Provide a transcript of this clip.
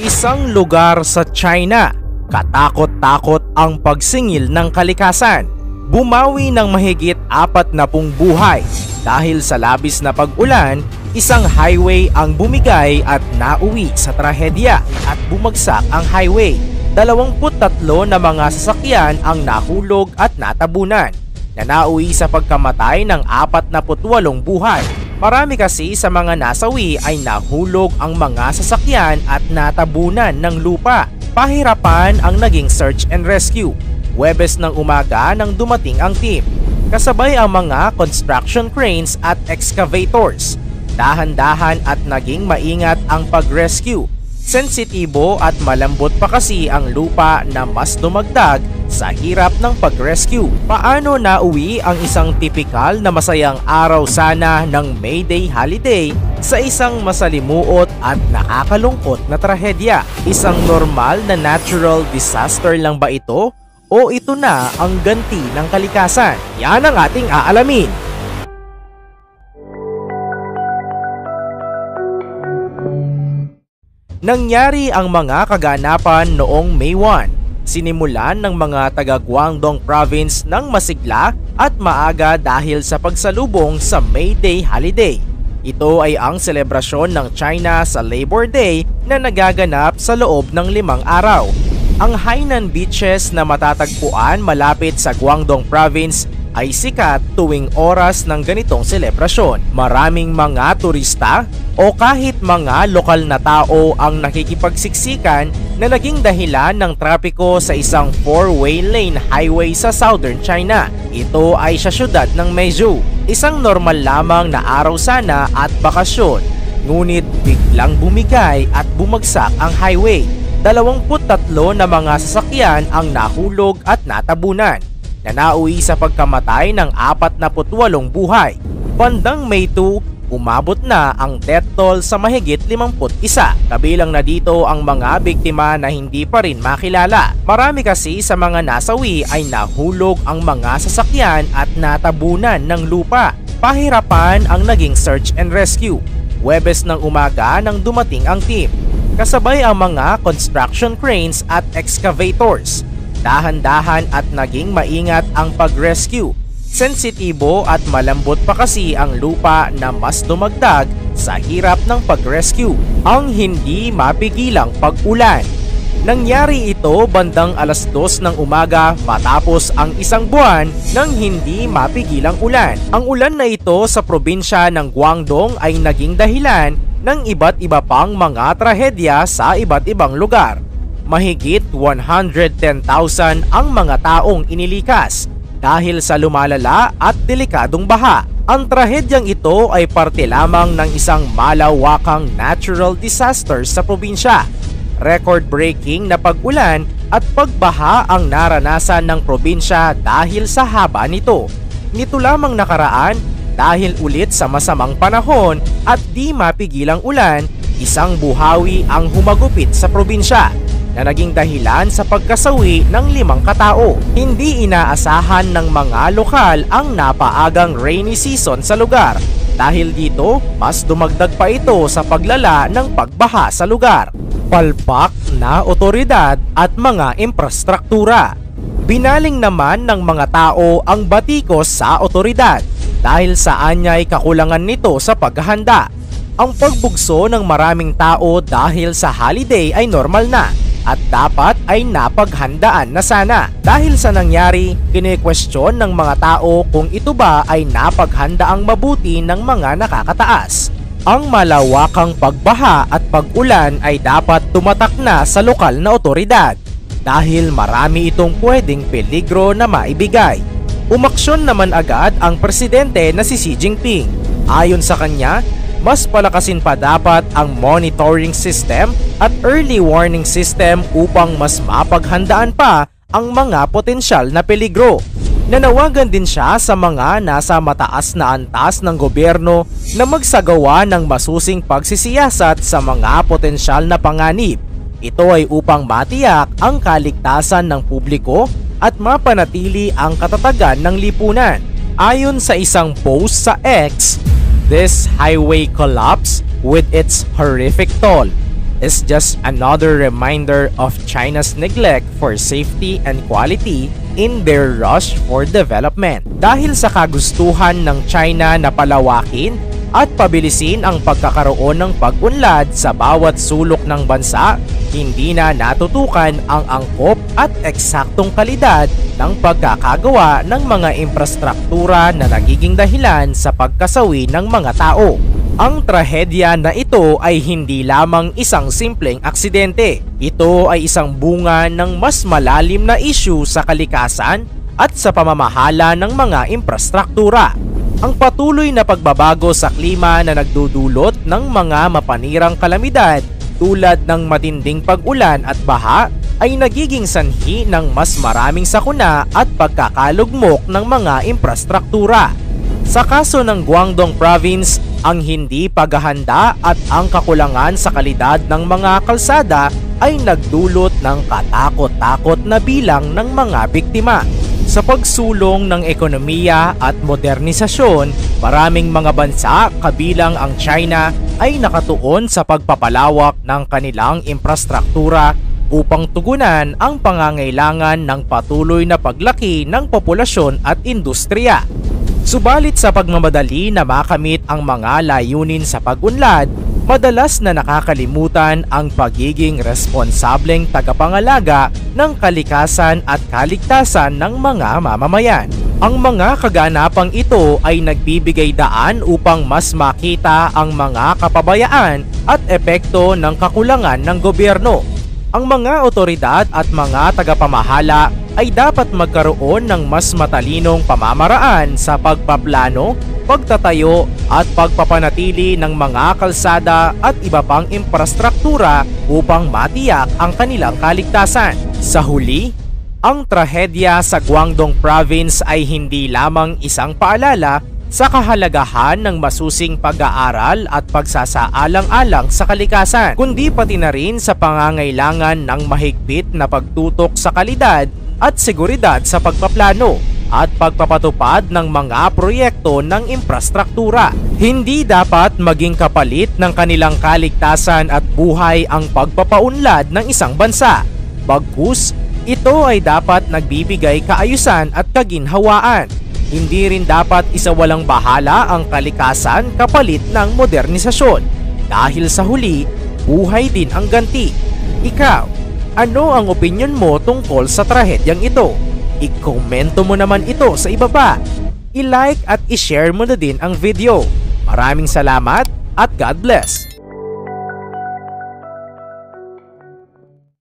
Isang lugar sa China, katakot-takot ang pagsingil ng kalikasan. Bumawi ng mahigit 40 buhay dahil sa labis na pag-ulan, isang highway ang bumigay at nauwi sa trahedya at bumagsak ang highway. 23 na mga sasakyan ang nahulog at natabunan na nauwi sa pagkamatay ng 48 buhay. Marami kasi sa mga nasawi ay nahulog ang mga sasakyan at natabunan ng lupa. Pahirapan ang naging search and rescue. Huwebes ng umaga nang dumating ang team. Kasabay ang mga construction cranes at excavators. Dahan-dahan at naging maingat ang pag-rescue. Sensitibo at malambot pa kasi ang lupa na mas dumagdag sa hirap ng pag-rescue. Paano nauwi ang isang tipikal na masayang araw sana ng May Day holiday sa isang masalimuot at nakakalungkot na trahedya? Isang normal na natural disaster lang ba ito? O ito na ang ganti ng kalikasan? Yan ang ating aalamin. Nangyari ang mga kaganapan noong May 1. Sinimulan ng mga taga Guangdong Province ng masigla at maaga dahil sa pagsalubong sa May Day holiday. Ito ay ang selebrasyon ng China sa Labor Day na nagaganap sa loob ng 5 araw. Ang Hainan Beaches na matatagpuan malapit sa Guangdong Province ay sikat tuwing oras ng ganitong selebrasyon. Maraming mga turista o kahit mga lokal na tao ang nakikipagsiksikan na naging dahilan ng trapiko sa isang 4-way lane highway sa southern China. Ito ay sa syudad ng Meizhou. Isang normal lamang na araw sana at bakasyon. Ngunit biglang bumigay at bumagsak ang highway. 23 na mga sasakyan ang nahulog at natabunan na nauwi sa pagkamatay ng 48 buhay. Bandang May 2, umabot na ang death toll sa mahigit 51. Kabilang na dito ang mga biktima na hindi pa rin makilala. Marami kasi sa mga nasawi ay nahulog ang mga sasakyan at natabunan ng lupa. Pahirapan ang naging search and rescue. Huwebes ng umaga nang dumating ang team. Kasabay ang mga construction cranes at excavators. Dahan-dahan at naging maingat ang pag-rescue. Sensitibo at malambot pa kasi ang lupa na mas dumagdag sa hirap ng pag-rescue. Ang hindi mapigilang pag-ulan. Nangyari ito bandang 2:00 ng umaga matapos ang isang buwan ng hindi mapigilang ulan. Ang ulan na ito sa probinsya ng Guangdong ay naging dahilan ng iba't iba pang mga trahedya sa iba't ibang lugar. Mahigit 110,000 ang mga taong inilikas dahil sa lumalala at delikadong baha. Ang trahedyang ito ay parte lamang ng isang malawakang natural disaster sa probinsya. Record-breaking na pag-ulan at pagbaha ang naranasan ng probinsya dahil sa haba nito. Nito lamang nakaraan, dahil ulit sa masamang panahon at di mapigilang ulan, isang buhawi ang humagupit sa probinsya na naging dahilan sa pagkasawi ng 5 katao. Hindi inaasahan ng mga lokal ang napaagang rainy season sa lugar. Dahil dito, mas dumagdag pa ito sa paglala ng pagbaha sa lugar. Palpak na otoridad at mga infrastruktura. Binaling naman ng mga tao ang batikos sa otoridad dahil sa anyay kakulangan nito sa paghahanda. Ang pagbugso ng maraming tao dahil sa holiday ay normal na at dapat ay napaghandaan na sana. Dahil sa nangyari, kine-question ng mga tao kung ito ba ay napaghandaang mabuti ng mga nakakataas. Ang malawakang pagbaha at pag-ulan ay dapat tumatak na sa lokal na otoridad dahil marami itong pwedeng peligro na maibigay. Umaksyon naman agad ang presidente na si Xi Jinping. Ayon sa kanya, mas palakasin pa dapat ang monitoring system at early warning system upang mas mapaghandaan pa ang mga potensyal na peligro. Nanawagan din siya sa mga nasa mataas na antas ng gobyerno na magsagawa ng masusing pagsisiyasat sa mga potensyal na panganib. Ito ay upang matiyak ang kaligtasan ng publiko at mapanatili ang katatagan ng lipunan. Ayon sa isang post sa X, this highway collapse with its horrific toll is just another reminder of China's neglect for safety and quality in their rush for development. Dahil sa kagustuhan ng China na palawakin at pabilisin ang pagkakaroon ng pag-unlad sa bawat sulok ng bansa, hindi na natutukan ang angkop at eksaktong kalidad ng pagkakagawa ng mga infrastruktura na nagiging dahilan sa pagkasawi ng mga tao. Ang trahedya na ito ay hindi lamang isang simpleng aksidente. Ito ay isang bunga ng mas malalim na issue sa kalikasan at sa pamamahala ng mga infrastruktura. Ang patuloy na pagbabago sa klima na nagdudulot ng mga mapanirang kalamidad tulad ng matinding pag-ulan at baha ay nagiging sanhi ng mas maraming sakuna at pagkakalugmok ng mga infrastruktura. Sa kaso ng Guangdong Province, ang hindi paghahanda at ang kakulangan sa kalidad ng mga kalsada ay nagdulot ng katakot-takot na bilang ng mga biktima. Sa pagsulong ng ekonomiya at modernisasyon, maraming mga bansa kabilang ang China ay nakatuon sa pagpapalawak ng kanilang infrastruktura upang tugunan ang pangangailangan ng patuloy na paglaki ng populasyon at industriya. Subalit sa pagmamadali na makamit ang mga layunin sa pag-unlad, madalas na nakakalimutan ang pagiging responsableng tagapangalaga ng kalikasan at kaligtasan ng mga mamamayan. Ang mga kaganapang ito ay nagbibigay daan upang mas makita ang mga kapabayaan at epekto ng kakulangan ng gobyerno. Ang mga otoridad at mga tagapamahala ay dapat magkaroon ng mas matalinong pamamaraan sa pagpaplano, pagtatayo at pagpapanatili ng mga kalsada at iba pang infrastruktura upang matiyak ang kanilang kaligtasan. Sa huli, ang trahedya sa Guangdong Province ay hindi lamang isang paalala sa kahalagahan ng masusing pag-aaral at pagsasaalang-alang sa kalikasan, kundi pati na rin sa pangangailangan ng mahigpit na pagtutok sa kalidad at seguridad sa pagpaplano at pagpapatupad ng mga proyekto ng infrastruktura. Hindi dapat maging kapalit ng kanilang kaligtasan at buhay ang pagpapaunlad ng isang bansa. Bagkus, ito ay dapat nagbibigay kaayusan at kaginhawaan. Hindi rin dapat isawalang bahala ang kalikasan kapalit ng modernisasyon. Dahil sa huli, buhay din ang ganti. Ikaw, ano ang opinyon mo tungkol sa trahedyang ito? I-komento mo naman ito sa ibaba. I-like at i-share mo na din ang video. Maraming salamat at God bless!